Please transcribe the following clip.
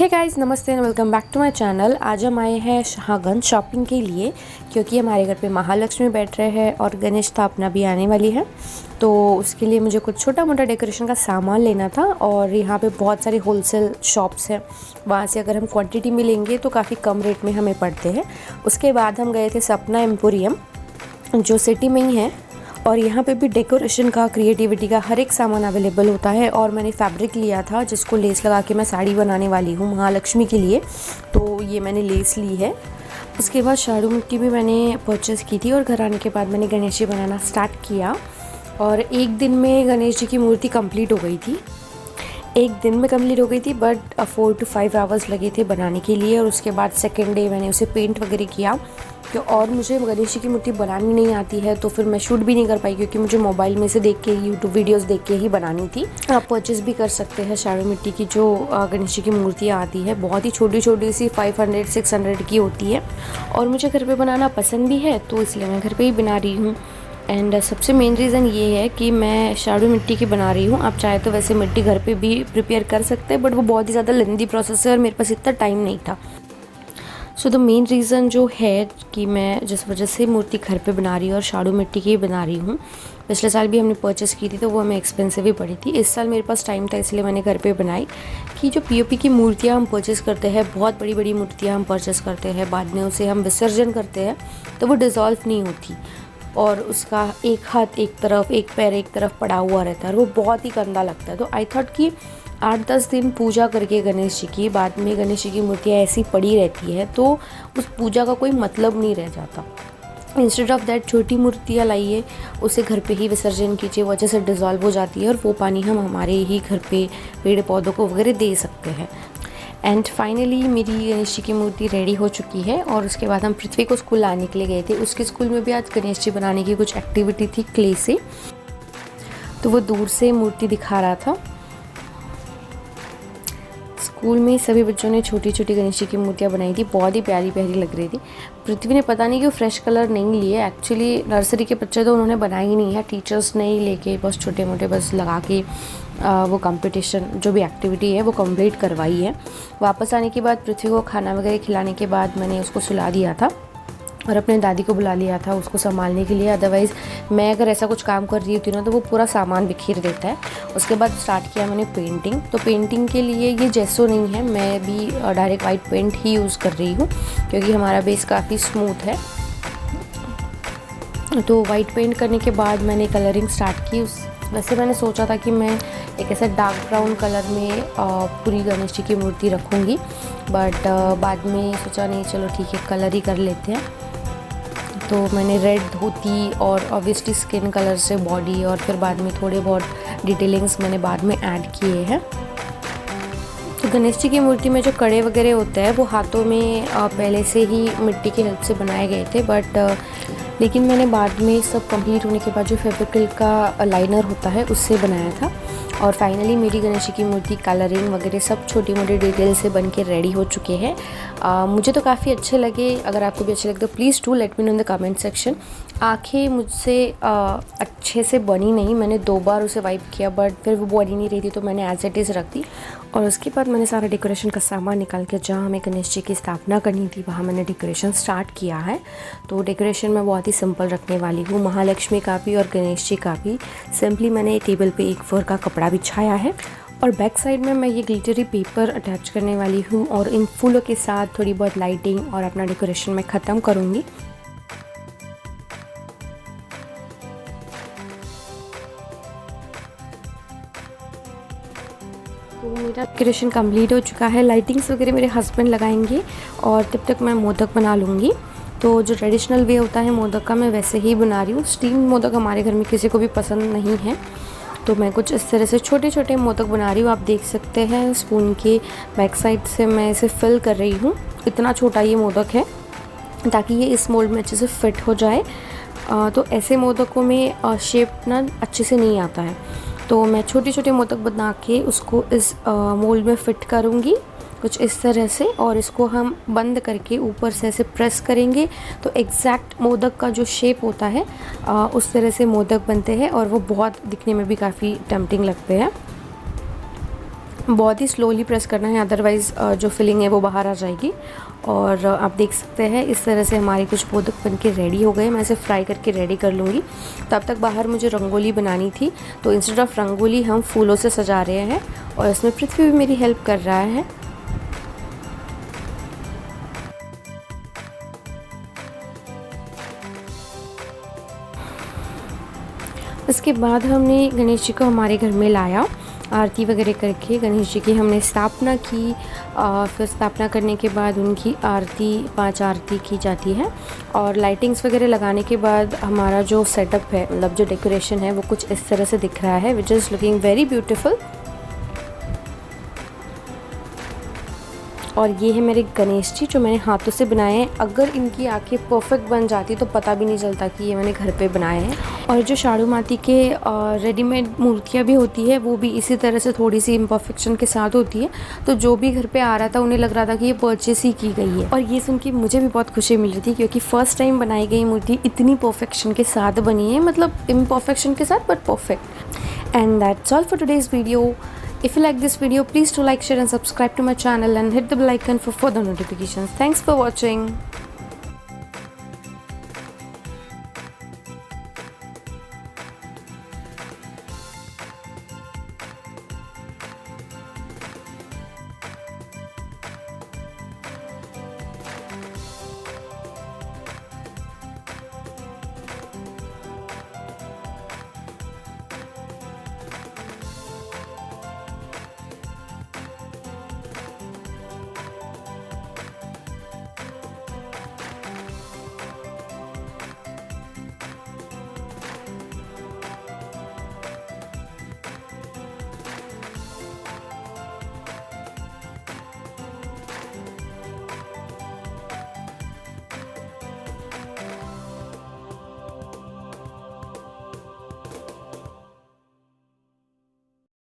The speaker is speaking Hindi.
हे गाइस, नमस्ते and welcome back to my channel. आज हम आए हैं शाहगंज शॉपिंग के लिए, क्योंकि हमारे घर पे महालक्ष्मी बैठ रहे हैं और गणेश स्थापना भी आने वाली है। तो उसके लिए मुझे कुछ छोटा मोटा डेकोरेशन का सामान लेना था और यहाँ पे बहुत सारी होलसेल शॉप्स हैं, वहाँ से अगर हम क्वांटिटी में लेंगे तो काफ़ी कम रेट में हमें पड़ते हैं। उसके बाद हम गए थे सपना एम्पोरियम, जो सिटी में ही है, और यहाँ पे भी डेकोरेशन का, क्रिएटिविटी का हर एक सामान अवेलेबल होता है। और मैंने फैब्रिक लिया था जिसको लेस लगा के मैं साड़ी बनाने वाली हूँ महालक्ष्मी के लिए, तो ये मैंने लेस ली है। उसके बाद झाड़ू मिट्टी भी मैंने परचेज़ की थी और घर आने के बाद मैंने गणेश जी बनाना स्टार्ट किया। और एक दिन में गणेश जी की मूर्ति कंप्लीट हो गई थी, बट 4 to 5 आवर्स लगे थे बनाने के लिए। और उसके बाद सेकेंड डे मैंने उसे पेंट वगैरह किया। तो और मुझे गणेश जी की मूर्ति बनानी नहीं आती है, तो फिर मैं शूट भी नहीं कर पाई, क्योंकि मुझे मोबाइल में से देख के, यूट्यूब वीडियोस देख के ही बनानी थी। आप परचेज़ भी कर सकते हैं झाड़ू मिट्टी की जो गणेश जी की मूर्तियाँ आती है, बहुत ही छोटी छोटी सी 500-600 की होती है। और मुझे घर पे बनाना पसंद भी है, तो इसलिए मैं घर पे ही बना रही हूँ। एंड सबसे मेन रीज़न ये है कि मैं झाड़ू मिट्टी की बना रही हूँ। आप चाहे तो वैसे मिट्टी घर पे भी प्रिपेयर कर सकते हैं, बट वो बहुत ही ज़्यादा लेंदी प्रोसेस है और मेरे पास इतना टाइम नहीं था। सो द मेन रीज़न जो है कि मैं जिस वजह से मूर्ति घर पे बना रही हूँ और झाड़ू मिट्टी की बना रही हूँ, पिछले साल भी हमने परचेस की थी तो वो हमें एक्सपेंसिव ही पड़ी थी। इस साल मेरे पास टाइम था, इसलिए मैंने घर पे बनाई। कि जो पीओपी की मूर्तियाँ हम परचेस करते हैं, बहुत बड़ी बड़ी मूर्तियाँ हम परचेस करते हैं, बाद में उसे हम विसर्जन करते हैं तो वो डिज़ोल्व नहीं होती और उसका एक हाथ एक तरफ, एक पैर एक तरफ पड़ा हुआ रहता है और वो बहुत ही गंदा लगता है। तो आई थॉट कि 8-10 दिन पूजा करके गणेश जी की, बाद में गणेश जी की मूर्तियाँ ऐसी पड़ी रहती है तो उस पूजा का कोई मतलब नहीं रह जाता। इंस्टेड ऑफ दैट छोटी मूर्तियाँ लाइए, उसे घर पे ही विसर्जन कीजिए, वो अच्छे से डिज़ोल्व हो जाती है और वो पानी हम हमारे ही घर पे पेड़ पौधों को वगैरह दे सकते हैं। एंड फाइनली मेरी गणेश जी की मूर्ति रेडी हो चुकी है। और उसके बाद हम पृथ्वी को स्कूल लाने के लिए गए थे। उसके स्कूल में भी आज गणेश जी बनाने की कुछ एक्टिविटी थी क्ले से, तो वो दूर से मूर्ति दिखा रहा था। स्कूल में सभी बच्चों ने छोटी छोटी गणेश जी की मूर्तियाँ बनाई थी, बहुत ही प्यारी प्यारी लग रही थी। पृथ्वी ने पता नहीं क्यों फ्रेश कलर नहीं लिए, एक्चुअली नर्सरी के बच्चे तो उन्होंने बनाई ही नहीं है, टीचर्स ने ही लेके बस छोटे मोटे बस लगा के वो कंपटीशन जो भी एक्टिविटी है वो कंप्लीट करवाई है। वापस आने के बाद पृथ्वी को खाना वगैरह खिलाने के बाद मैंने उसको सुला दिया था और अपने दादी को बुला लिया था उसको संभालने के लिए। अदरवाइज़ मैं अगर ऐसा कुछ काम कर रही होती ना तो वो पूरा सामान बिखेर देता है। उसके बाद स्टार्ट किया मैंने पेंटिंग। तो पेंटिंग के लिए ये जेसो नहीं है, मैं भी डायरेक्ट वाइट पेंट ही यूज़ कर रही हूँ, क्योंकि हमारा बेस काफ़ी स्मूथ है। तो वाइट पेंट करने के बाद मैंने कलरिंग स्टार्ट की। वैसे मैंने सोचा था कि मैं एक ऐसा डार्क ब्राउन कलर में पूरी गणेश जी की मूर्ति रखूँगी, बट बाद में सोचा नहीं, चलो ठीक है कलर ही कर लेते हैं। तो मैंने रेड धोती और ऑब्वियसली स्किन कलर से बॉडी, और फिर बाद में थोड़े बहुत डिटेलिंग्स मैंने बाद में ऐड किए हैं। तो गणेश जी की मूर्ति में जो कड़े वगैरह होते हैं वो हाथों में पहले से ही मिट्टी की हेल्प से बनाए गए थे, बट लेकिन मैंने बाद में सब कंप्लीट होने के बाद जो फेविक्रिल का लाइनर होता है उससे बनाया था। और फाइनली मेरी गणेश जी की मूर्ति कलरिंग वगैरह सब छोटी मोटी डिटेल से बन के रेडी हो चुके हैं। मुझे तो काफ़ी अच्छे लगे। अगर आपको भी अच्छे लगे तो please do let me know in the comment section. आँखें मुझसे अच्छे से बनी नहीं, मैंने 2 बार उसे वाइप किया बट फिर वो बनी नहीं रही थी, तो मैंने एज इट इज़ रख दी। और उसके बाद मैंने सारा डेकोरेशन का सामान निकाल के, जहाँ हमें गणेश जी की स्थापना करनी थी वहाँ मैंने डेकोरेशन स्टार्ट किया है। तो डेकोरेशन मैं बहुत ही सिंपल रखने वाली हूँ, महालक्ष्मी का भी और गणेश जी का भी। सिंपली मैंने टेबल पे एक फर का कपड़ा बिछाया है और बैक साइड में मैं ये ग्लिटरी पेपर अटैच करने वाली हूँ और इन फूलों के साथ थोड़ी बहुत लाइटिंग और अपना डेकोरेशन मैं ख़त्म करूँगी। तो मेरा डेकोरेशन कंप्लीट हो चुका है। लाइटिंग्स वगैरह मेरे हस्बैंड लगाएंगे और तब तक मैं मोदक बना लूँगी। तो जो ट्रेडिशनल वे होता है मोदक का, मैं वैसे ही बना रही हूँ। स्टीम मोदक हमारे घर में किसी को भी पसंद नहीं है, तो मैं कुछ इस तरह से छोटे छोटे मोदक बना रही हूँ। आप देख सकते हैं स्पून के बैक साइड से मैं इसे फिल कर रही हूँ। इतना छोटा ये मोदक है ताकि ये इस मोल्ड में अच्छे से फिट हो जाए। तो ऐसे मोदकों में शेप ना अच्छे से नहीं आता है, तो मैं छोटे छोटे मोदक बना के उसको इस मोल्ड में फ़िट करूँगी कुछ इस तरह से, और इसको हम बंद करके ऊपर से ऐसे प्रेस करेंगे तो एग्जैक्ट मोदक का जो शेप होता है उस तरह से मोदक बनते हैं और वो बहुत दिखने में भी काफ़ी टेम्पटिंग लगते हैं। बहुत ही स्लोली प्रेस करना है, अदरवाइज़ जो फिलिंग है वो बाहर आ जाएगी। और आप देख सकते हैं इस तरह से हमारे कुछ मोदक बन के रेडी हो गए। मैं इसे फ्राई करके रेडी कर लूँगी। तब तक बाहर मुझे रंगोली बनानी थी, तो इंस्टेड ऑफ रंगोली हम फूलों से सजा रहे हैं और इसमें पृथ्वी भी मेरी हेल्प कर रहा है। इसके बाद हमने गणेश जी को हमारे घर में लाया, आरती वगैरह करके गणेश जी की हमने स्थापना की। फिर स्थापना करने के बाद उनकी आरती 5 आरती की जाती है और लाइटिंग्स वगैरह लगाने के बाद हमारा जो सेटअप है, मतलब जो डेकोरेशन है, वो कुछ इस तरह से दिख रहा है, which is looking very beautiful. और ये है मेरे गणेश जी जो मैंने हाथों से बनाए हैं। अगर इनकी आंखें परफेक्ट बन जाती तो पता भी नहीं चलता कि ये मैंने घर पे बनाए हैं। और जो शाड़ू माती के रेडीमेड मूर्तियाँ भी होती है वो भी इसी तरह से थोड़ी सी इम्परफेक्शन के साथ होती है। तो जो भी घर पे आ रहा था उन्हें लग रहा था कि ये परचेस ही की गई है। और ये सुन के मुझे भी बहुत खुशी मिल रही थी क्योंकि फ़र्स्ट टाइम बनाई गई मूर्ति इतनी परफेक्शन के साथ बनी है, मतलब इम्परफेक्शन के साथ but perfect. And that's all for today's video. If you like this video, please do like, share and subscribe to my channel and hit the bell icon for further notifications. Thanks for watching.